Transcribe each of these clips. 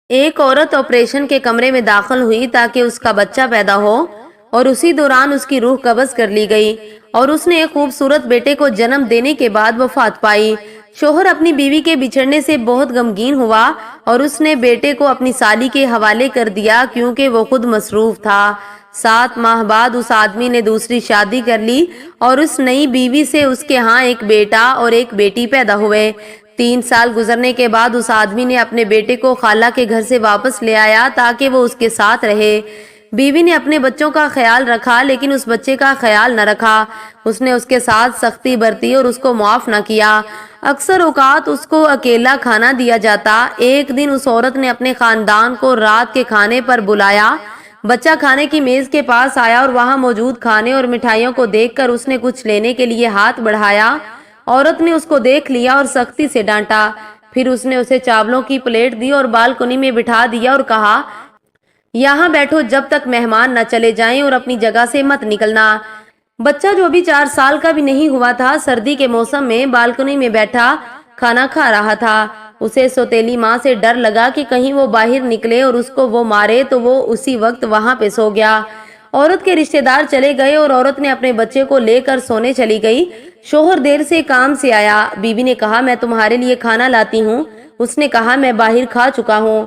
ایک عورت آپریشن کے کمرے میں داخل ہوئی تاکہ اس کا بچہ پیدا ہو، اور اسی دوران اس کی روح قبض کر لی گئی اور اس نے ایک خوبصورت بیٹے کو جنم دینے کے بعد وفات پائی۔ شوہر اپنی بیوی کے بچھڑنے سے بہت غمگین ہوا اور اس نے بیٹے کو اپنی سالی کے حوالے کر دیا کیونکہ وہ خود مصروف تھا۔ 7 ماہ بعد اس آدمی نے دوسری شادی کر لی اور اس نئی بیوی سے اس کے ہاں ایک بیٹا اور ایک بیٹی پیدا ہوئے۔ 3 سال گزرنے کے بعد اس آدمی نے اپنے بیٹے کو خالہ کے گھر سے واپس لے آیا تاکہ وہ اس کے ساتھ رہے۔ بیوی نے اپنے بچوں کا خیال رکھا لیکن اس بچے کا خیال نہ رکھا۔ اس نے اس کے ساتھ سختی برتی اور اس کو معاف نہ کیا۔ اکثر اوقات اس کو اکیلا کھانا دیا جاتا۔ ایک دن اس عورت نے اپنے خاندان کو رات کے کھانے پر بلایا۔ بچہ کھانے کی میز کے پاس آیا اور وہاں موجود کھانے اور مٹھائیوں کو دیکھ کر اس نے کچھ لینے کے لیے ہاتھ بڑھایا۔ عورت نے اس کو دیکھ لیا اور سختی سے ڈانٹا۔ پھر اس نے اسے چاولوں کی پلیٹ دی اور بالکنی میں بٹھا دیا اور کہا، یہاں بیٹھو جب تک مہمان نہ چلے جائیں اور اپنی جگہ سے مت نکلنا۔ بچہ جو ابھی 4 سال کا بھی نہیں ہوا تھا، سردی کے موسم میں بالکنی میں بیٹھا کھانا کھا رہا تھا۔ اسے سوتیلی ماں سے ڈر لگا کہ کہیں وہ باہر نکلے اور اس کو وہ مارے، تو وہ اسی وقت وہاں پہ سو گیا۔ عورت کے رشتہ دار چلے گئے اور عورت نے اپنے بچے کو لے کر سونے چلی گئی۔ شوہر دیر سے کام سے آیا۔ بیوی نے کہا، میں تمہارے لیے کھانا لاتی ہوں۔ اس نے کہا، میں باہر کھا چکا ہوں۔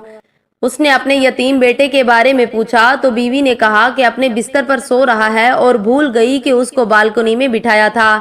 اس نے اپنے یتیم بیٹے کے بارے میں پوچھا تو بیوی نے کہا کہ اپنے بستر پر سو رہا ہے اور بھول گئی کہ اس کو بالکنی میں بٹھایا تھا۔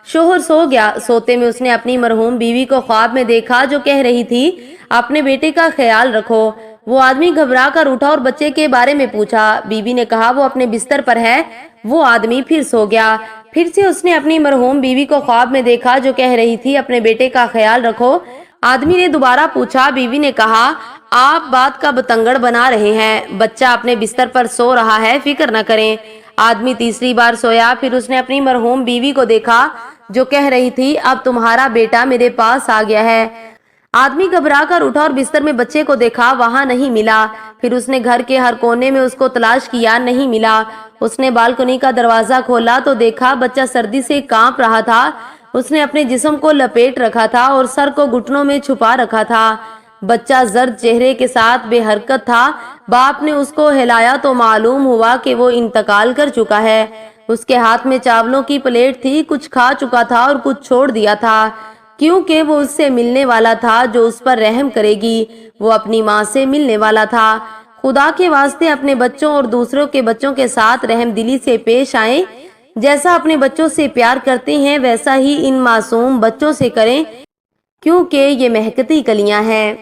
شوہر سو گیا۔ سوتے میں اس نے اپنی مرحوم بیوی کو خواب میں دیکھا جو کہہ رہی تھی، اپنے بیٹے کا خیال رکھو۔ وہ آدمی گھبرا کر اٹھا اور بچے کے بارے میں پوچھا۔ بیوی نے کہا، وہ اپنے بستر پر ہے۔ وہ آدمی پھر سو گیا۔ پھر سے اس نے اپنی مرحوم بیوی کو خواب میں دیکھا جو کہہ رہی تھی، اپنے بیٹے کا خیال رکھو۔ آدمی نے دوبارہ پوچھا۔ بیوی نے کہا، آپ بات کا بتنگڑ بنا رہے ہیں، بچہ اپنے بستر پر سو رہا ہے، فکر نہ کریں۔ آدمی تیسری بار سویا۔ پھر اس نے اپنی مرحوم بیوی کو دیکھا جو کہہ رہی تھی، اب تمہارا بیٹا میرے پاس آ گیا ہے۔ آدمی گھبرا کر اٹھا اور بستر میں بچے کو دیکھا، وہاں نہیں ملا۔ پھر اس نے گھر کے ہر کونے میں اس کو تلاش کیا، نہیں ملا۔ اس نے بالکنی کا دروازہ کھولا تو دیکھا بچہ سردی سے کانپ رہا تھا۔ اس نے اپنے جسم کو لپیٹ رکھا تھا اور سر کو گھٹنوں میں چھپا رکھا تھا۔ بچہ زرد چہرے کے ساتھ بے حرکت تھا۔ باپ نے اس کو ہلایا تو معلوم ہوا کہ وہ انتقال کر چکا ہے۔ اس کے ہاتھ میں چاولوں کی پلیٹ تھی، کچھ کھا چکا تھا اور کچھ چھوڑ دیا تھا، کیونکہ وہ اس سے ملنے والا تھا جو اس پر رحم کرے گی۔ وہ اپنی ماں سے ملنے والا تھا۔ خدا کے واسطے اپنے بچوں اور دوسروں کے بچوں کے ساتھ رحم دلی سے پیش آئیں۔ جیسا اپنے بچوں سے پیار کرتے ہیں ویسا ہی ان معصوم بچوں سے کریں، کیونکہ یہ مہکتی کلیاں ہیں۔